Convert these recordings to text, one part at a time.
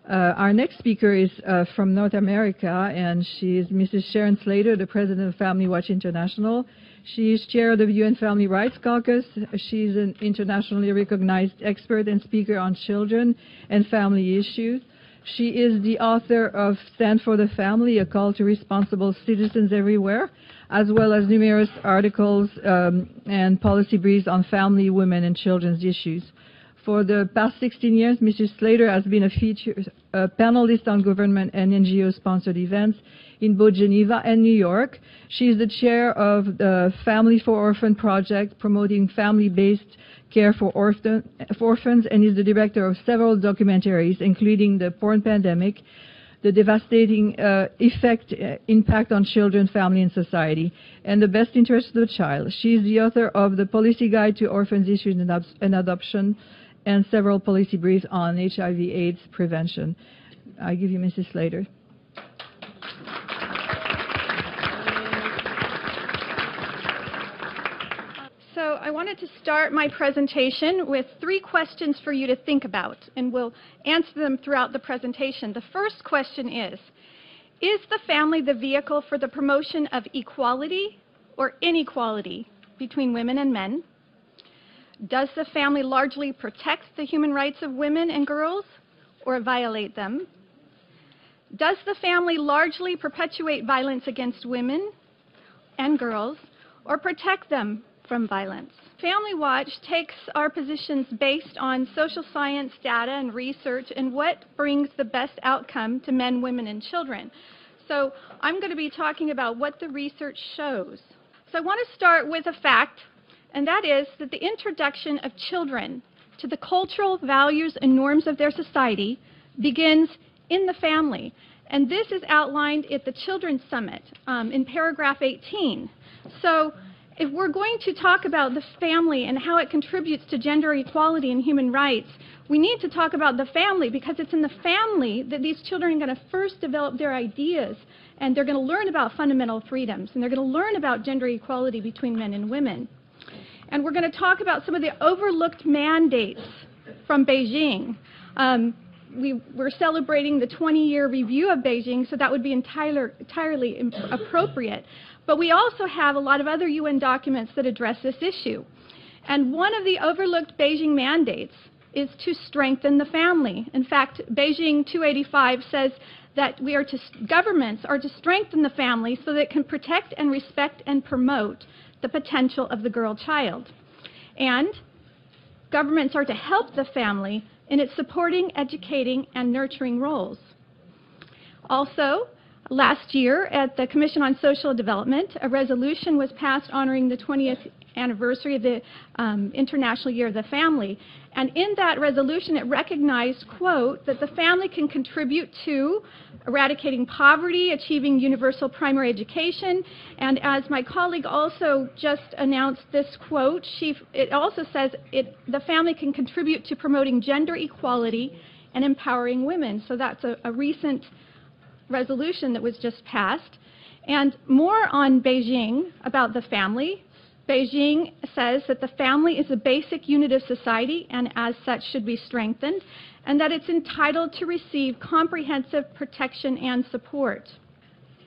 Our next speaker is from North America, and she is Mrs. Sharon Slater, the president of Family Watch International. She is chair of the UN Family Rights Caucus. She's an internationally recognized expert and speaker on children and family issues. She is the author of Stand for the Family, A Call to Responsible Citizens Everywhere, as well as numerous articles and policy briefs on family, women, and children's issues. For the past 16 years, Mrs. Slater has been a panelist on government and NGO-sponsored events in both Geneva and New York. She is the chair of the Family for Orphan project, promoting family-based care for orphans, and is the director of several documentaries, including The Porn Pandemic, The Devastating Impact on Children, Family, and Society, and The Best Interest of the Child. She is the author of The Policy Guide to Orphans Issues and Adoption, and several policy briefs on HIV/AIDS prevention. I give you Mrs. Slater. So I wanted to start my presentation with 3 questions for you to think about, and we'll answer them throughout the presentation. The first question is the family the vehicle for the promotion of equality or inequality between women and men? Does the family largely protect the human rights of women and girls or violate them? Does the family largely perpetuate violence against women and girls or protect them from violence? Family Watch takes our positions based on social science data and research and what brings the best outcome to men, women, and children. So I'm going to be talking about what the research shows. So I want to start with a fact, and that is that the introduction of children to the cultural values and norms of their society begins in the family. And this is outlined at the Children's Summit in paragraph 18. So if we're going to talk about the family and how it contributes to gender equality and human rights, we need to talk about the family, because it's in the family that these children are going to first develop their ideas, and they're going to learn about fundamental freedoms, and they're going to learn about gender equality between men and women. And we're going to talk about some of the overlooked mandates from Beijing. We're celebrating the 20-year review of Beijing, so that would be entirely appropriate. But we also have a lot of other UN documents that address this issue. And one of the overlooked Beijing mandates is to strengthen the family. In fact, Beijing 285 says that governments are to strengthen the family so that it can protect and respect and promote the potential of the girl child. And governments are to help the family in its supporting, educating, and nurturing roles. Also, last year at the Commission on Social Development, a resolution was passed honoring the 20th anniversary of the International Year of the Family. And in that resolution, it recognized, quote, that the family can contribute to eradicating poverty, achieving universal primary education, and as my colleague also just announced this quote, it also says the family can contribute to promoting gender equality and empowering women. So that's a recent resolution that was just passed. And more on Beijing about the family. Beijing says that the family is a basic unit of society and as such should be strengthened, and that it's entitled to receive comprehensive protection and support.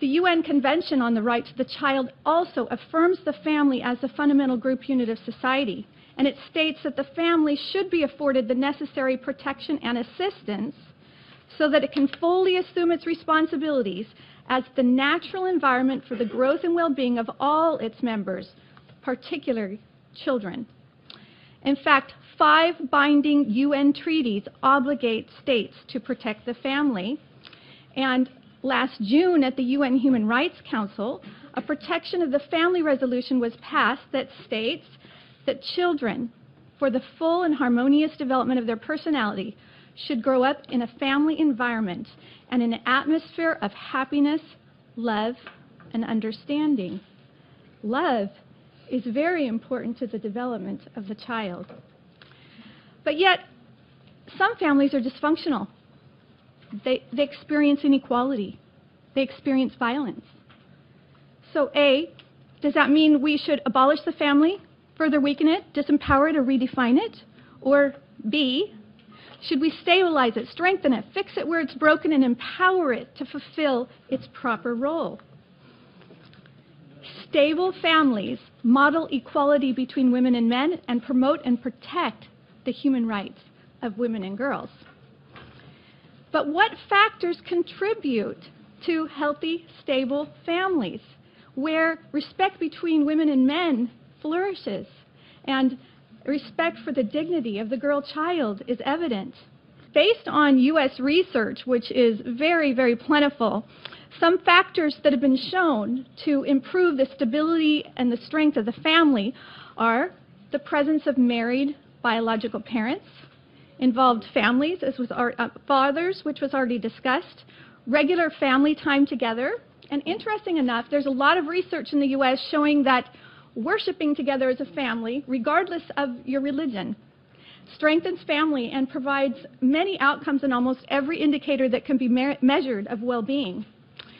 The UN Convention on the Rights of the Child also affirms the family as a fundamental group unit of society, and it states that the family should be afforded the necessary protection and assistance so that it can fully assume its responsibilities as the natural environment for the growth and well-being of all its members, particularly children. In fact, 5 binding UN treaties obligate states to protect the family. And last June at the UN Human Rights Council, a protection of the family resolution was passed that states that children, for the full and harmonious development of their personality, should grow up in a family environment and in an atmosphere of happiness, love, and understanding. Love is very important to the development of the child. But yet, some families are dysfunctional. They experience inequality. They experience violence. So A, does that mean we should abolish the family, further weaken it, disempower it, or redefine it? Or B, Should we stabilize it, strengthen it, fix it where it's broken, and empower it to fulfill its proper role? Stable families model equality between women and men and promote and protect the human rights of women and girls. But what factors contribute to healthy, stable families where respect between women and men flourishes and respect for the dignity of the girl child is evident? Based on U.S. research, which is very, very plentiful, some factors that have been shown to improve the stability and the strength of the family are the presence of married biological parents, involved families, as was fathers, which was already discussed, regular family time together, and interesting enough, there's a lot of research in the U.S. showing that worshiping together as a family, regardless of your religion, strengthens family and provides many outcomes in almost every indicator that can be measured of well-being.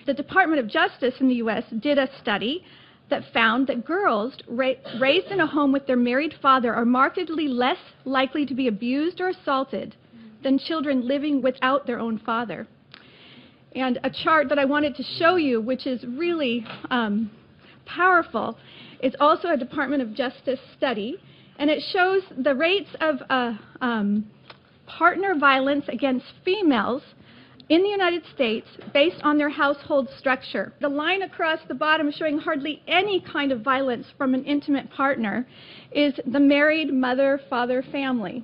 The Department of Justice in the U.S. did a study that found that girls raised in a home with their married father are markedly less likely to be abused or assaulted than children living without their own father. And a chart that I wanted to show you, which is really powerful, is also a Department of Justice study, and it shows the rates of partner violence against females in the United States based on their household structure. The line across the bottom showing hardly any kind of violence from an intimate partner is the married mother-father family.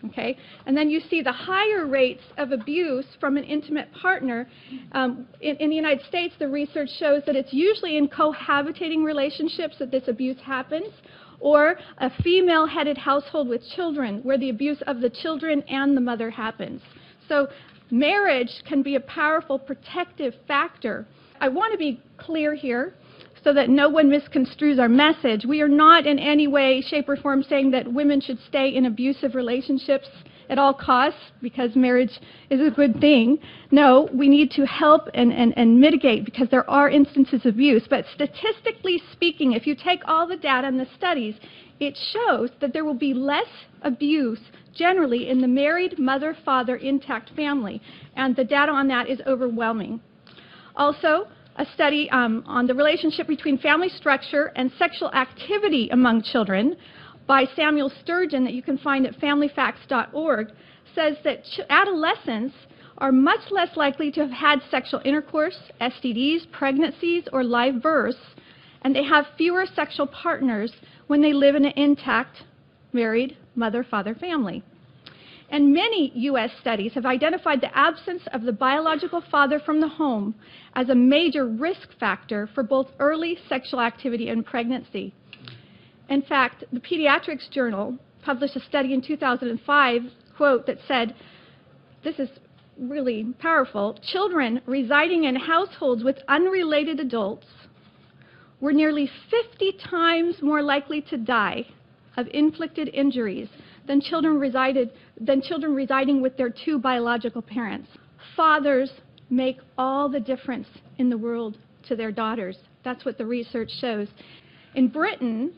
Okay? And then you see the higher rates of abuse from an intimate partner. In the United States, the research shows that it's usually in cohabitating relationships that this abuse happens, or a female-headed household with children where the abuse of the children and the mother happens. So marriage can be a powerful protective factor. I want to be clear here so that no one misconstrues our message. We are not in any way, shape, or form saying that women should stay in abusive relationships at all costs because marriage is a good thing. No, we need to help and mitigate because there are instances of abuse. But statistically speaking, if you take all the data and the studies, it shows that there will be less abuse generally in the married mother-father intact family. And the data on that is overwhelming. Also, a study on the relationship between family structure and sexual activity among children by Samuel Sturgeon that you can find at familyfacts.org says that adolescents are much less likely to have had sexual intercourse, STDs, pregnancies, or live births, and they have fewer sexual partners when they live in an intact married mother-father family. And many U.S. studies have identified the absence of the biological father from the home as a major risk factor for both early sexual activity and pregnancy. In fact, the Pediatrics Journal published a study in 2005, quote, that said, this is really powerful, children residing in households with unrelated adults were nearly 50 times more likely to die of inflicted injuries than children residing with their two biological parents. Fathers make all the difference in the world to their daughters. That's what the research shows. In Britain,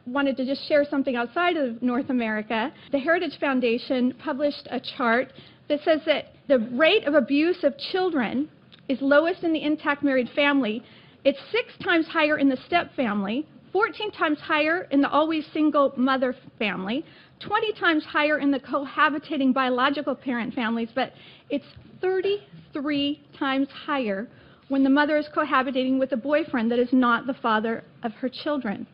wanted to just share something outside of North America. The Heritage Foundation published a chart that says that the rate of abuse of children is lowest in the intact married family. It's 6 times higher in the step family, 14 times higher in the always single mother family, 20 times higher in the cohabitating biological parent families, but it's 33 times higher when the mother is cohabitating with a boyfriend that is not the father of her children.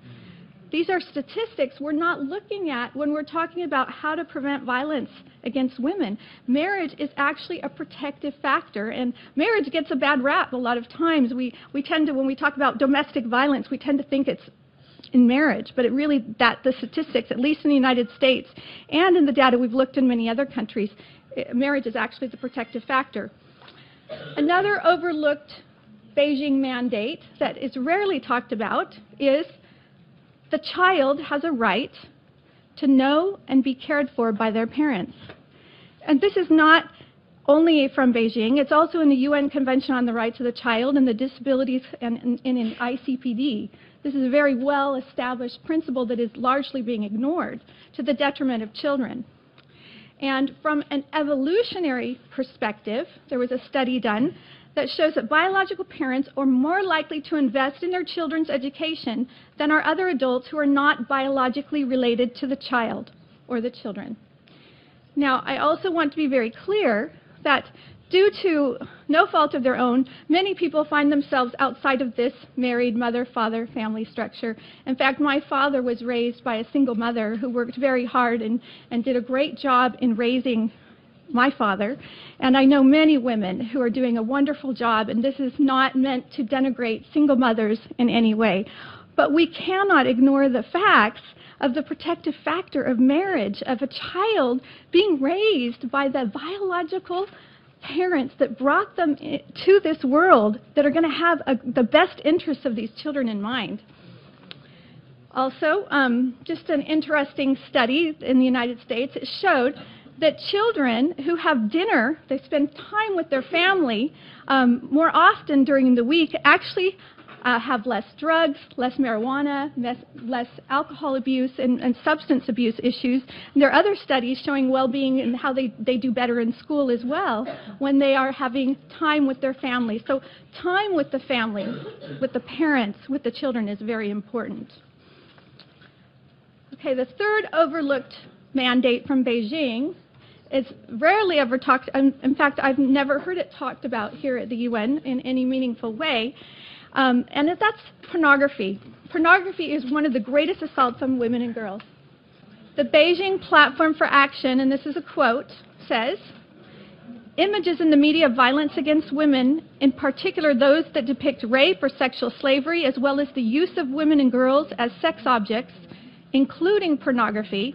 These are statistics we're not looking at when we're talking about how to prevent violence against women. Marriage is actually a protective factor, and marriage gets a bad rap a lot of times. We tend to, when we talk about domestic violence, we tend to think it's in marriage, but the statistics, at least in the United States, and in the data we've looked in many other countries, marriage is actually the protective factor. Another overlooked Beijing mandate that is rarely talked about is the child has a right to know and be cared for by their parents. And this is not only from Beijing, it's also in the UN Convention on the Rights of the Child and the Disabilities and in ICPD. This is a very well-established principle that is largely being ignored to the detriment of children. And from an evolutionary perspective, there was a study done that shows that biological parents are more likely to invest in their children's education than are other adults who are not biologically related to the child or the children. Now, I also want to be very clear that due to no fault of their own, many people find themselves outside of this married mother-father family structure. In fact, my father was raised by a single mother who worked very hard and did a great job in raising my father. And I know many women who are doing a wonderful job, and this is not meant to denigrate single mothers in any way. But we cannot ignore the facts of the protective factor of marriage, of a child being raised by the biological parents that brought them to this world that are going to have the best interests of these children in mind. Also, just an interesting study in the United States, it showed that children who have dinner, they spend time with their family more often during the week, actually have less drugs, less marijuana, less alcohol abuse, and substance abuse issues. And there are other studies showing well-being and how they do better in school as well when they are having time with their family. So time with the family, with the parents, with the children is very important. Okay, the third overlooked mandate from Beijing is rarely ever talked, in fact, I've never heard it talked about here at the UN in any meaningful way, and that's pornography. Pornography is one of the greatest assaults on women and girls. The Beijing Platform for Action, and this is a quote, says, "Images in the media of violence against women, in particular those that depict rape or sexual slavery, as well as the use of women and girls as sex objects, including pornography,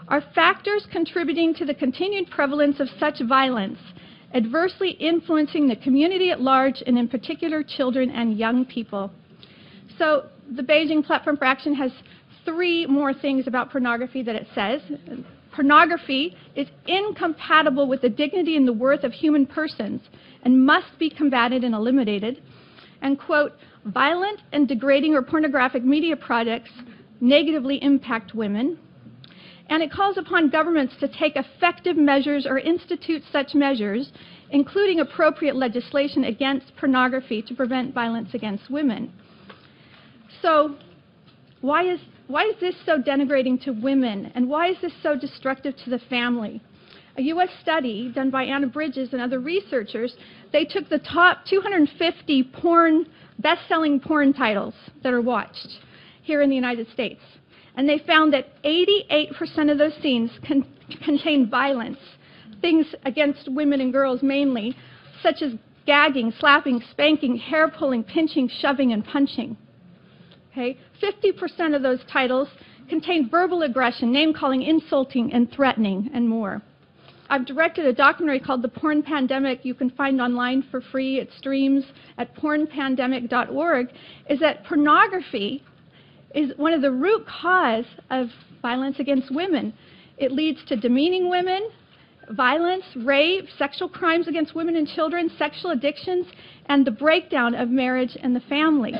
are factors contributing to the continued prevalence of such violence, adversely influencing the community at large, and in particular children and young people." So the Beijing Platform for Action has three more things about pornography that it says. Pornography is incompatible with the dignity and the worth of human persons and must be combated and eliminated. And, quote, "Violent and degrading or pornographic media products negatively impact women." And it calls upon governments to take effective measures or institute such measures, including appropriate legislation against pornography to prevent violence against women. So why is this so denigrating to women, and why is this so destructive to the family? A U.S. study done by Anna Bridges and other researchers, they took the top 250 best-selling porn titles that are watched here in the United States. And they found that 88% of those scenes contain violence, things against women and girls mainly, such as gagging, slapping, spanking, hair pulling, pinching, shoving, and punching. Okay? 50% of those titles contain verbal aggression, name-calling, insulting, and threatening, and more. I've directed a documentary called The Porn Pandemic. You can find online for free. It streams at pornpandemic.org, is that pornography is one of the root cause of violence against women. It leads to demeaning women, violence, rape, sexual crimes against women and children, sexual addictions, and the breakdown of marriage and the family.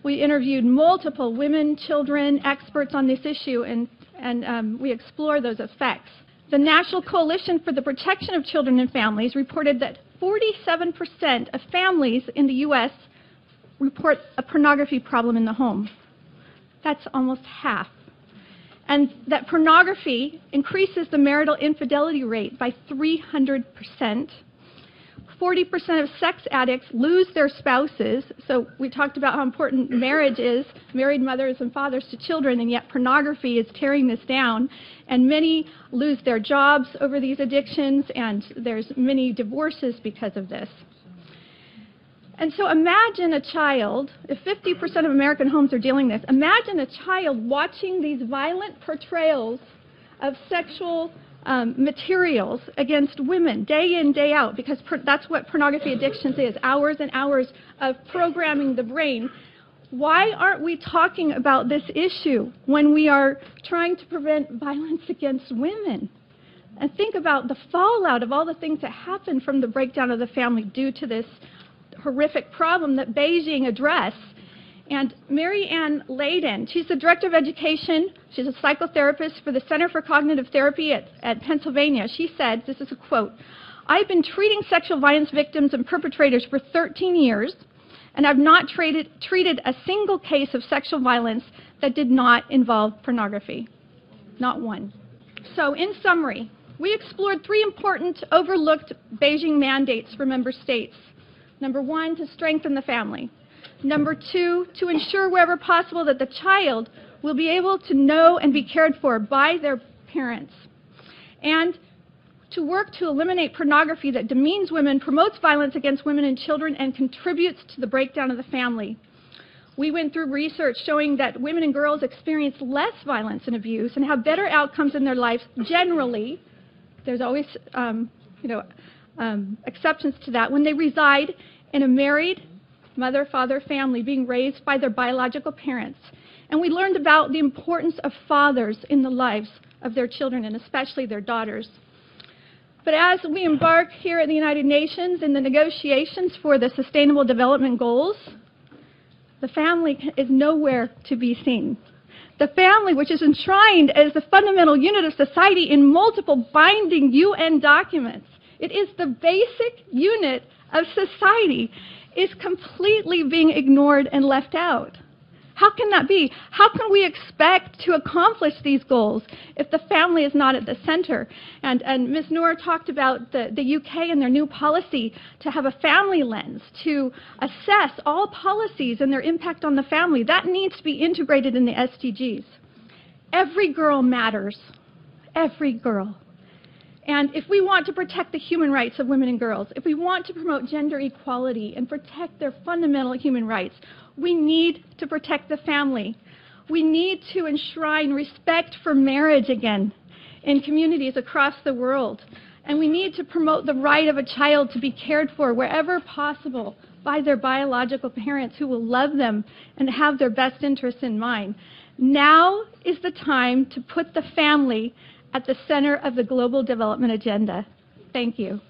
We interviewed multiple women, children, experts on this issue, and we explore those effects. The National Coalition for the Protection of Children and Families reported that 47% of families in the U.S. report a pornography problem in the home. That's almost half. And that pornography increases the marital infidelity rate by 300%. 40% of sex addicts lose their spouses. So we talked about how important marriage is, married mothers and fathers to children, and yet pornography is tearing this down. And many lose their jobs over these addictions, and there's many divorces because of this. And so imagine a child, if 50% of American homes are dealing with this, imagine a child watching these violent portrayals of sexual materials against women day in, day out, because that's what pornography addictions is, hours and hours of programming the brain. Why aren't we talking about this issue when we are trying to prevent violence against women? And think about the fallout of all the things that happen from the breakdown of the family due to this horrific problem that Beijing addressed. And Mary Ann Layden, she's the Director of Education. She's a psychotherapist for the Center for Cognitive Therapy at Pennsylvania. She said, this is a quote, "I've been treating sexual violence victims and perpetrators for 13 years, and I've not treated a single case of sexual violence that did not involve pornography. Not one." So in summary, we explored 3 important overlooked Beijing mandates for member states. Number 1, to strengthen the family. Number 2, to ensure wherever possible that the child will be able to know and be cared for by their parents. And to work to eliminate pornography that demeans women, promotes violence against women and children, and contributes to the breakdown of the family. We went through research showing that women and girls experience less violence and abuse and have better outcomes in their lives generally. There's always exceptions to that when they reside in a married mother-father family being raised by their biological parents. And we learned about the importance of fathers in the lives of their children, and especially their daughters. But as we embark here at the United Nations in the negotiations for the Sustainable Development Goals, the family is nowhere to be seen. The family, which is enshrined as the fundamental unit of society in multiple binding UN documents, it is the basic unit of society, is completely being ignored and left out. How can that be? How can we expect to accomplish these goals if the family is not at the center? And Ms. Noor talked about the UK and their new policy to have a family lens, to assess all policies and their impact on the family. That needs to be integrated in the SDGs. Every girl matters. Every girl. And if we want to protect the human rights of women and girls, if we want to promote gender equality and protect their fundamental human rights, we need to protect the family. We need to enshrine respect for marriage again in communities across the world. And we need to promote the right of a child to be cared for wherever possible by their biological parents who will love them and have their best interests in mind. Now is the time to put the family at the center of the global development agenda. Thank you.